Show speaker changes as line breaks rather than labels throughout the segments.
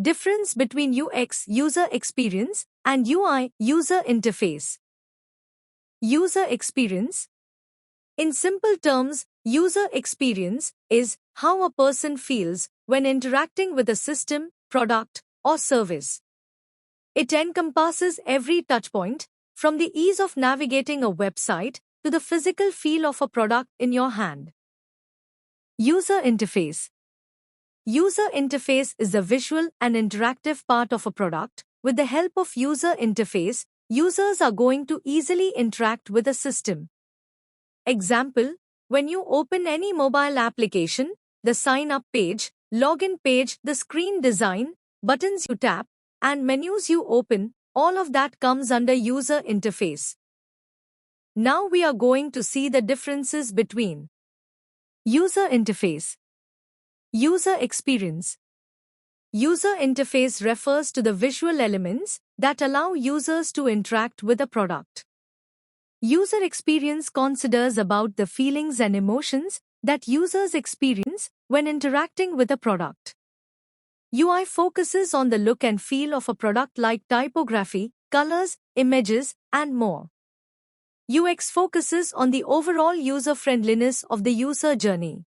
Difference between UX user experience and UI user interface. User experience. In simple terms, user experience is how a person feels when interacting with a system, product, or service. It encompasses every touchpoint, from the ease of navigating a website to the physical feel of a product in your hand. User interface. User interface is the visual and interactive part of a product. With the help of user interface, users are going to easily interact with a system. Example, when you open any mobile application, the sign-up page, login page, the screen design, buttons you tap, and menus you open, all of that comes under user interface. Now we are going to see the differences between user interface, user experience. User interface refers to the visual elements that allow users to interact with a product. User experience considers about the feelings and emotions that users experience when interacting with a product. UI focuses on the look and feel of a product like typography, colors, images, and more. UX focuses on the overall user-friendliness of the user journey.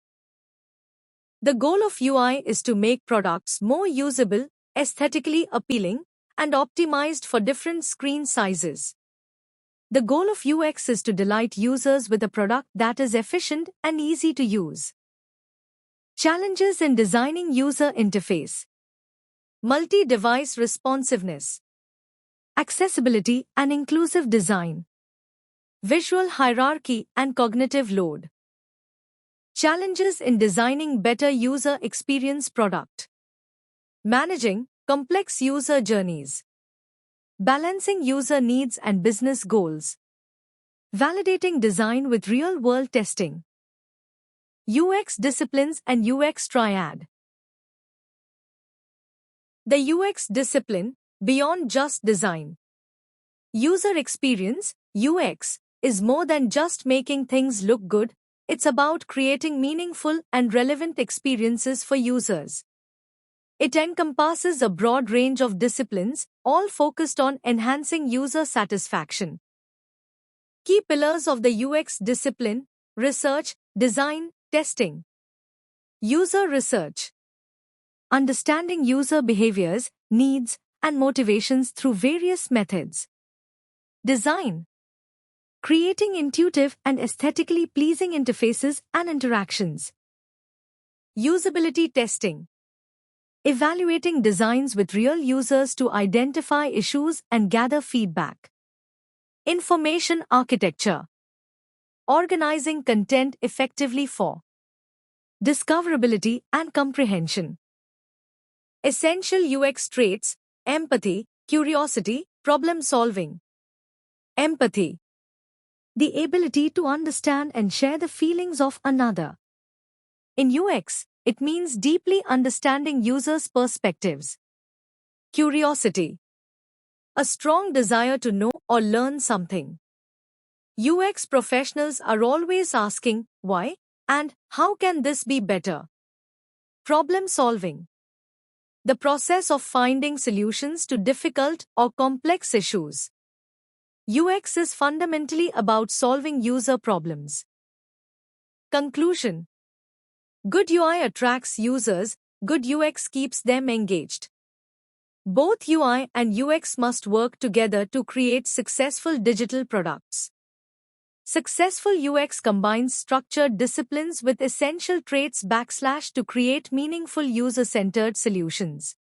The goal of UI is to make products more usable, aesthetically appealing, and optimized for different screen sizes. The goal of UX is to delight users with a product that is efficient and easy to use. Challenges in designing user interface. Multi-device responsiveness. Accessibility and inclusive design. Visual hierarchy and cognitive load. Challenges in designing better user experience product. Managing complex user journeys. Balancing user needs and business goals. Validating design with real-world testing. UX disciplines and UX triad. The UX discipline, beyond just design. User experience, UX, is more than just making things look good, it's about creating meaningful and relevant experiences for users. It encompasses a broad range of disciplines, all focused on enhancing user satisfaction. Key pillars of the UX discipline: research, design, testing. User research. Understanding user behaviors, needs, and motivations through various methods. Design. Creating intuitive and aesthetically pleasing interfaces and interactions. Usability testing. Evaluating designs with real users to identify issues and gather feedback. Information architecture. Organizing content effectively for discoverability and comprehension. Essential UX traits: empathy, curiosity, problem solving. Empathy. The ability to understand and share the feelings of another. In UX, it means deeply understanding users' perspectives. Curiosity. A strong desire to know or learn something. UX professionals are always asking, why, and how can this be better? Problem solving. The process of finding solutions to difficult or complex issues. UX is fundamentally about solving user problems. Conclusion. Good UI attracts users, good UX keeps them engaged. Both UI and UX must work together to create successful digital products. Successful UX combines structured disciplines with essential traits / to create meaningful user-centered solutions.